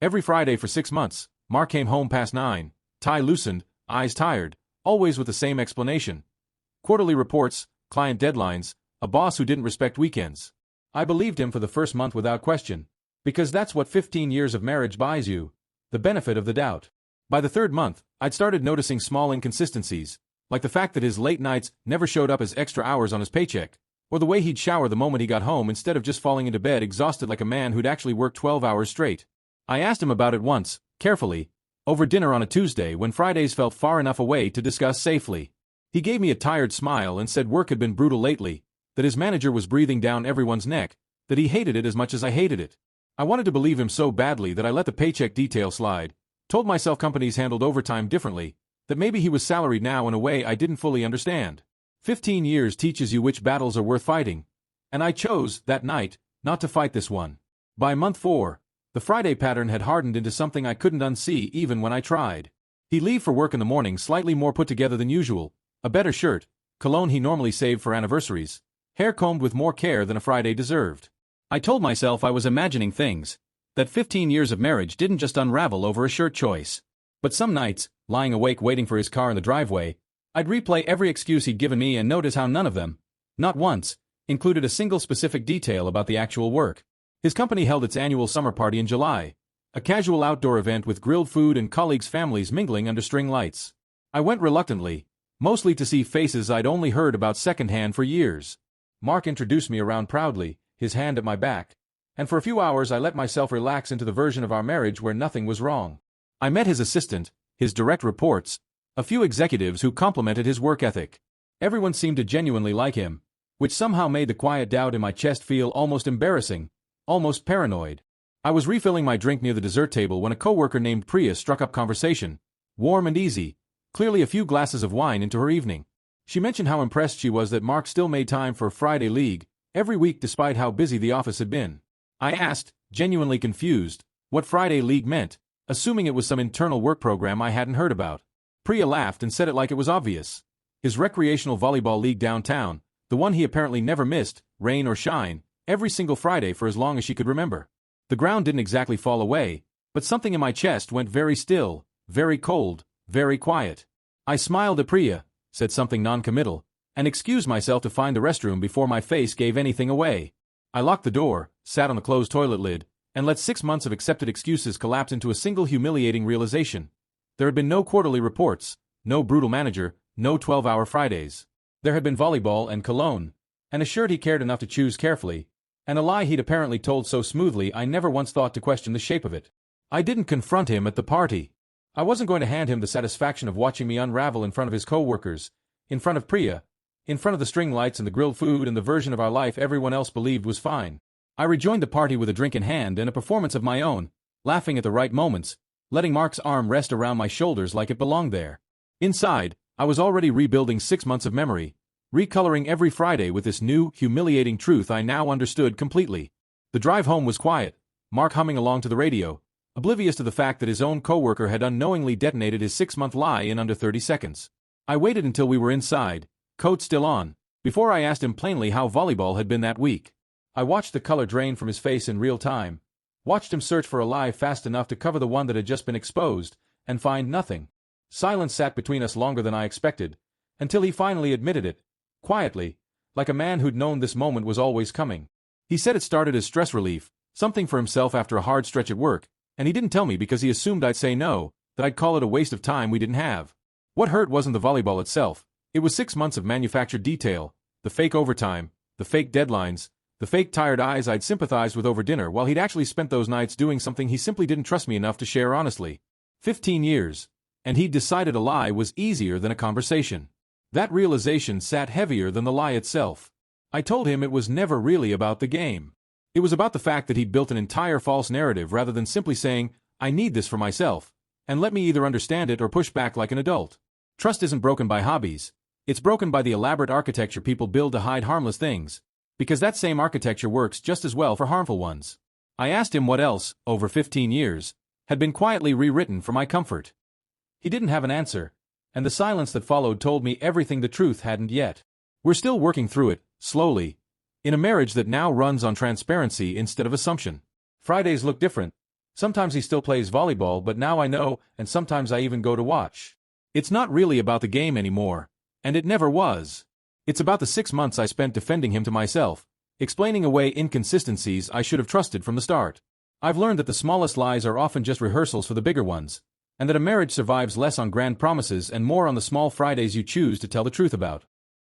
Every Friday for 6 months, Mark came home past 9, tie loosened, eyes tired, always with the same explanation. Quarterly reports, client deadlines, a boss who didn't respect weekends. I believed him for the first month without question. Because that's what 15 years of marriage buys you, the benefit of the doubt. By the third month, I'd started noticing small inconsistencies, like the fact that his late nights never showed up as extra hours on his paycheck, or the way he'd shower the moment he got home instead of just falling into bed exhausted like a man who'd actually worked 12 hours straight. I asked him about it once, carefully, over dinner on a Tuesday when Fridays felt far enough away to discuss safely. He gave me a tired smile and said work had been brutal lately, that his manager was breathing down everyone's neck, that he hated it as much as I hated it. I wanted to believe him so badly that I let the paycheck detail slide, told myself companies handled overtime differently, that maybe he was salaried now in a way I didn't fully understand. 15 years teaches you which battles are worth fighting, and I chose, that night, not to fight this one. By month 4, the Friday pattern had hardened into something I couldn't unsee even when I tried. He'd leave for work in the morning slightly more put together than usual, a better shirt, cologne he normally saved for anniversaries, hair combed with more care than a Friday deserved. I told myself I was imagining things, that 15 years of marriage didn't just unravel over a shirt choice. But some nights, lying awake waiting for his car in the driveway, I'd replay every excuse he'd given me and notice how none of them, not once, included a single specific detail about the actual work. His company held its annual summer party in July, a casual outdoor event with grilled food and colleagues' families mingling under string lights. I went reluctantly, mostly to see faces I'd only heard about secondhand for years. Mark introduced me around proudly, his hand at my back, and for a few hours I let myself relax into the version of our marriage where nothing was wrong. I met his assistant, his direct reports, a few executives who complimented his work ethic. Everyone seemed to genuinely like him, which somehow made the quiet doubt in my chest feel almost embarrassing, almost paranoid. I was refilling my drink near the dessert table when a coworker named Priya struck up conversation, warm and easy, clearly a few glasses of wine into her evening. She mentioned how impressed she was that Mark still made time for Friday League, every week despite how busy the office had been. I asked, genuinely confused, what Friday League meant, assuming it was some internal work program I hadn't heard about. Priya laughed and said it like it was obvious. His recreational volleyball league downtown, the one he apparently never missed, rain or shine, every single Friday for as long as she could remember. The ground didn't exactly fall away, but something in my chest went very still, very cold, very quiet. I smiled at Priya, said something non-committal, and excused myself to find the restroom before my face gave anything away. I locked the door, sat on the closed toilet lid, and let 6 months of accepted excuses collapse into a single humiliating realization. There had been no quarterly reports, no brutal manager, no 12-hour Fridays. There had been volleyball and cologne, and a shirt he cared enough to choose carefully, and a lie he'd apparently told so smoothly I never once thought to question the shape of it. I didn't confront him at the party. I wasn't going to hand him the satisfaction of watching me unravel in front of his co-workers, in front of Priya, in front of the string lights and the grilled food and the version of our life everyone else believed was fine. I rejoined the party with a drink in hand and a performance of my own, laughing at the right moments, letting Mark's arm rest around my shoulders like it belonged there. Inside, I was already rebuilding 6 months of memory, recoloring every Friday with this new, humiliating truth I now understood completely. The drive home was quiet, Mark humming along to the radio, oblivious to the fact that his own coworker had unknowingly detonated his 6-month lie in under 30 seconds. I waited until we were inside, coat still on, before I asked him plainly how volleyball had been that week. I watched the color drain from his face in real time, watched him search for a lie fast enough to cover the one that had just been exposed, and find nothing. Silence sat between us longer than I expected, until he finally admitted it, quietly, like a man who'd known this moment was always coming. He said it started as stress relief, something for himself after a hard stretch at work, and he didn't tell me because he assumed I'd say no, that I'd call it a waste of time we didn't have. What hurt wasn't the volleyball itself, it was 6 months of manufactured detail, the fake overtime, the fake deadlines, the fake tired eyes I'd sympathized with over dinner while he'd actually spent those nights doing something he simply didn't trust me enough to share honestly. 15 years, and he'd decided a lie was easier than a conversation. That realization sat heavier than the lie itself. I told him it was never really about the game. It was about the fact that he'd built an entire false narrative rather than simply saying, I need this for myself, and let me either understand it or push back like an adult. Trust isn't broken by hobbies. It's broken by the elaborate architecture people build to hide harmless things, because that same architecture works just as well for harmful ones. I asked him what else, over 15 years, had been quietly rewritten for my comfort. He didn't have an answer, and the silence that followed told me everything the truth hadn't yet. We're still working through it, slowly, in a marriage that now runs on transparency instead of assumption. Fridays look different. Sometimes he still plays volleyball, but now I know, and sometimes I even go to watch. It's not really about the game anymore. And it never was. It's about the 6 months I spent defending him to myself, explaining away inconsistencies I should have trusted from the start. I've learned that the smallest lies are often just rehearsals for the bigger ones, and that a marriage survives less on grand promises and more on the small Fridays you choose to tell the truth about.